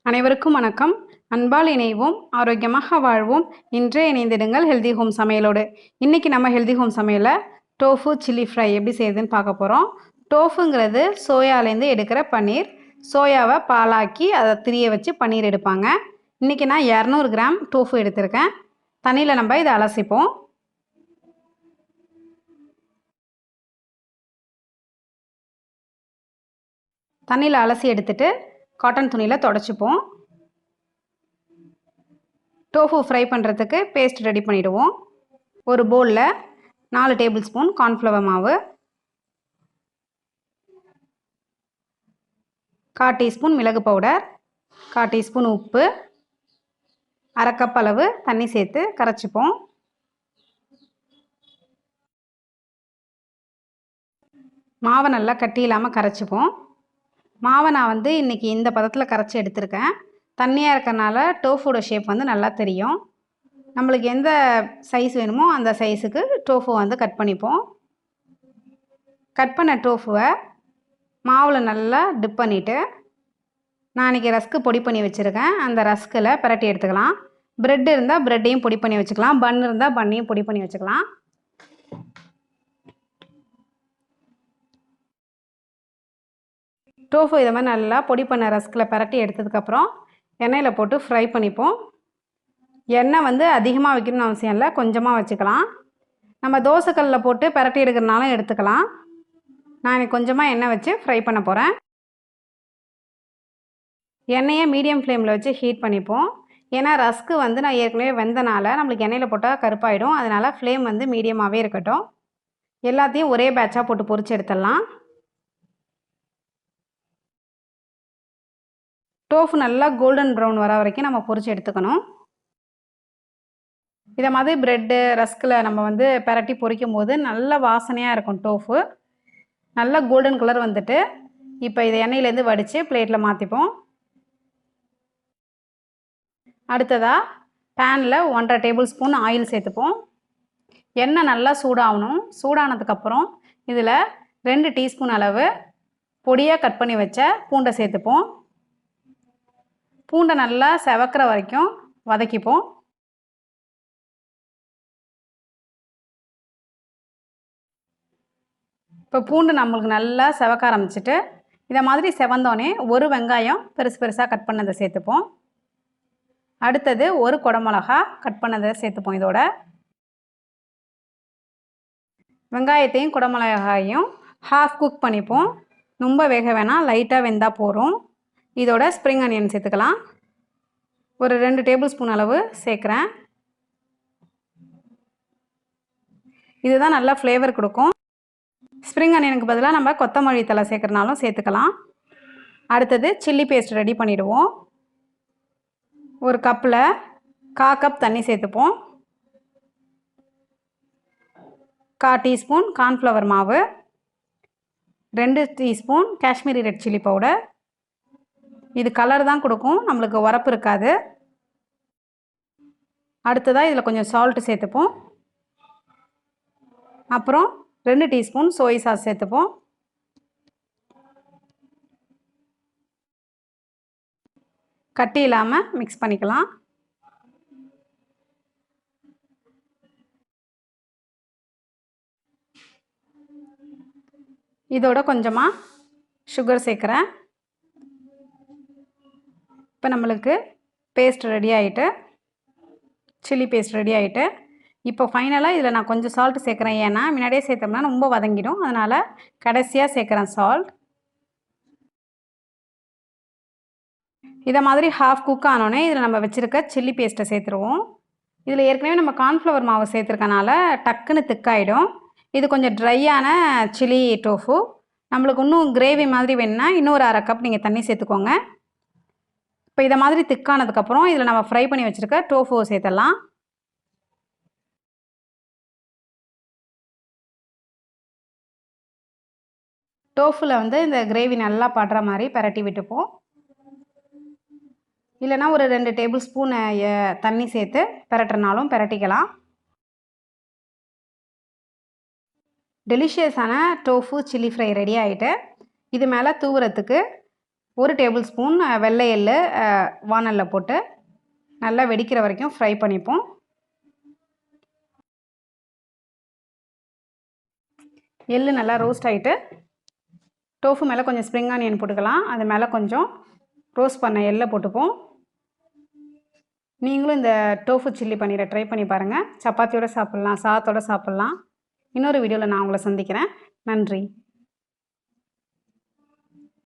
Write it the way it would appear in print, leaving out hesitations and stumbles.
அனைவருக்கும் வணக்கம். அன்பால் இணைவோம், ஆரோக்கியமாக வாழ்வோம். இன்றே இணைந்திடுங்கள் ஹெல்தி ஹோம் சமையலோடு. இன்றைக்கி நம்ம ஹெல்தி ஹோம் சமையலில் டோஃபு சில்லி ஃப்ரை எப்படி செய்யுதுன்னு பார்க்க போகிறோம். டோஃபுங்கிறது சோயாலேருந்து எடுக்கிற பன்னீர். சோயாவை பாலாக்கி அதை திரிய வச்சு பன்னீர் எடுப்பாங்க. இன்றைக்கி நான் 200 கிராம் டோஃபு எடுத்திருக்கேன். தண்ணியில் நம்ம இதை அலசிப்போம். தண்ணியில் அலசி எடுத்துட்டு காட்டன் துணியில் தொடச்சிப்போம். டோஃபு ஃப்ரை பண்ணுறதுக்கு பேஸ்ட் ரெடி பண்ணிவிடுவோம். ஒரு பவுலில் 4 டேபிள் ஸ்பூன் கார்ன்ஃப்ளவர் மாவு, 1/4 டீஸ்பூன் மிளகு பவுடர், 1/4 டீஸ்பூன் உப்பு, 1/2 கப் அளவு தண்ணி சேர்த்து கரைச்சிப்போம். மாவை நல்லா கட்டி இல்லாமல் கரைச்சிப்போம். மாவை நான் இன்றைக்கி இந்த பதத்தில் கரைச்சி எடுத்திருக்கேன். தண்ணியாக இருக்கறனால டோஃபோட ஷேப் நல்லா தெரியும். நம்மளுக்கு எந்த சைஸ் வேணுமோ அந்த சைஸுக்கு டோஃபு கட் பண்ணிப்போம். கட் பண்ண டோஃபுவை மாவில் நல்லா டிப் பண்ணிவிட்டு, நான் இன்றைக்கி ரஸ்க்கு பொடி பண்ணி வச்சுருக்கேன். அந்த ரஸ்கில் பிரட்டி எடுத்துக்கலாம். ப்ரெட் இருந்தால் ப்ரெட்டையும் பொடி பண்ணி வச்சுக்கலாம். பன் இருந்தால் பன்னையும் பொடி பண்ணி வச்சுக்கலாம். டோஃபு இதை மாதிரி நல்லா பொடி பண்ண ரஸ்கில் பிரட்டி எடுத்ததுக்கப்புறம் எண்ணெயில் போட்டு ஃப்ரை பண்ணிப்போம். எண்ணெய் அதிகமாக வைக்கணும்னு அவசியம் இல்லை, கொஞ்சமாக வச்சுக்கலாம். நம்ம தோசைக்கல்லில் போட்டு பிரட்டி எடுக்கிறனாலும் எடுத்துக்கலாம். நான் இன்றைக்கி கொஞ்சமாக எண்ணெய் வச்சு ஃப்ரை பண்ண போகிறேன். எண்ணெயை மீடியம் ஃப்ளேமில் வச்சு ஹீட் பண்ணிப்போம். ஏன்னா ரஸ்க்கு நான் ஏற்கனவே வெந்தனால நம்மளுக்கு எண்ணெயில் போட்டால் கருப்பாயிடும். அதனால் ஃப்ளேம் மீடியமாகவே இருக்கட்டும். எல்லாத்தையும் ஒரே பேட்சாக போட்டு பொரிச்சு எடுத்துடலாம். டோஃபு நல்லா கோல்டன் ப்ரௌன் வர வரைக்கும் நம்ம பொரிச்சு எடுத்துக்கணும். இதை மாதிரி ப்ரெட்டு ரஸ்கில் நம்ம பிரட்டி பொரிக்கும் போது நல்ல வாசனையாக இருக்கும். டோஃபு நல்லா கோல்டன் கலர் வந்துட்டு இப்போ இதை எண்ணெயிலேருந்து வடித்து பிளேட்டில் மாற்றிப்போம். அடுத்ததாக பேனில் 1/2 டேபிள் ஸ்பூன் ஆயில் சேர்த்துப்போம். எண்ணெய் நல்லா சூடாகணும். சூடானதுக்கப்புறம் இதில் 2 டீஸ்பூன் அளவு பொடியாக கட் பண்ணி வச்ச பூண்டை சேர்த்துப்போம். பூண்டை நல்லா செவக்கிற வரைக்கும் வதக்கிப்போம். இப்போ பூண்டு நம்மளுக்கு நல்லா செவக்க ஆரம்பிச்சிட்டு இதை மாதிரி செவந்தோடனே ஒரு வெங்காயம் பெருசாக கட் பண்ணதை சேர்த்துப்போம். அடுத்தது ஒரு குடமிளகா கட் பண்ணதை சேர்த்துப்போம். இதோட வெங்காயத்தையும் குடமிளகாயும் ஹாஃப் குக் பண்ணிப்போம். ரொம்ப வேக வேணாம், லைட்டாக வெந்தால் போகிறோம். இதோட ஸ்ப்ரிங் ஆனியன் சேர்த்துக்கலாம். ஒரு 2 டேபிள் ஸ்பூன் அளவு சேர்க்குறேன். இதுதான் நல்லா ஃப்ளேவர் கொடுக்கும். ஸ்ப்ரிங் ஆனியனுக்கு பதிலாக நம்ம கொத்தமல்லி தழை சேர்க்குறனாலும் சேர்த்துக்கலாம். அடுத்தது சில்லி பேஸ்ட் ரெடி பண்ணிவிடுவோம். ஒரு கப்பில் 1/4 கப் தண்ணி சேர்த்துப்போம். 1/4 டீஸ்பூன் கார்ன்ஃப்ளவர் மாவு, 2 teaspoon Kashmiri red chilli powder. இது கலர் தான் கொடுக்கும், நம்மளுக்கு உரப்பு இருக்காது. அடுத்ததாக இதில் கொஞ்சம் சால்ட்டு சேர்த்துப்போம். அப்புறம் 2 டீஸ்பூன் சோய் சாஸ் சேர்த்துப்போம். கட்டி இல்லாமல் மிக்ஸ் பண்ணிக்கலாம். இதோட கொஞ்சமாக சுகர் சேர்க்குறேன். இப்போ நம்மளுக்கு பேஸ்ட் ரெடி ஆகிட்டு, சில்லி பேஸ்ட் ரெடி ஆகிட்டு, இப்போ ஃபைனலாக இதில் நான் கொஞ்சம் சால்ட் சேர்க்குறேன். ஏன்னா முன்னாடியே சேர்த்தோம்னா ரொம்ப வதங்கிடும். அதனால் கடைசியாக சேர்க்குறேன் சால்ட். இதை மாதிரி ஹாஃப் குக் ஆனோடனே இதில் நம்ம வச்சுருக்க சில்லி பேஸ்ட்டை சேர்த்துருவோம். இதில் ஏற்கனவே நம்ம கார்ன்ஃப்ளவர் மாவு சேர்த்துருக்கனால டக்குன்னு திக்காயிடும். இது கொஞ்சம் ட்ரையான சில்லி டோஃபு. நம்மளுக்கு இன்னும் கிரேவி மாதிரி வேணுன்னா இன்னொரு 1/2 கப் நீங்கள் தண்ணி சேர்த்துக்கோங்க. இப்போ இதை மாதிரி திக்கானதுக்கப்புறம் இதில் நம்ம ஃப்ரை பண்ணி வச்சுருக்க டோஃபுவை சேர்த்துடலாம். டோஃபில் இந்த கிரேவி நல்லா படுற மாதிரி பரட்டி விட்டுப்போம். இல்லைனா ஒரு 2 டேபிள் ஸ்பூன் தண்ணி சேர்த்து பரட்டுறனாலும் பரட்டிக்கலாம். டெலிஷியஸான டோஃபு சில்லி ஃப்ரை ரெடி ஆகிட்டு, இது மேலே தூவுறதுக்கு 1 டேபிள் ஸ்பூன் வெள்ளை எள்ளு வானலில் போட்டு நல்லா வெடிக்கிற வரைக்கும் ஃப்ரை பண்ணிப்போம். எள்ளு நல்லா ரோஸ்ட் ஆகிட்டு டோஃபு மேலே கொஞ்சம் ஸ்ப்ரிங் ஆனியன் போட்டுக்கலாம். அது மேலே கொஞ்சம் ரோஸ்ட் பண்ண எள்ளை போட்டுப்போம். நீங்களும் இந்த டோஃபு சில்லி பன்னீரை ட்ரை பண்ணி பாருங்கள். சப்பாத்தியோடு சாப்பிட்லாம், சாதத்தோடு சாப்பிட்லாம். இன்னொரு வீடியோவில் நான் உங்களை சந்திக்கிறேன். நன்றி.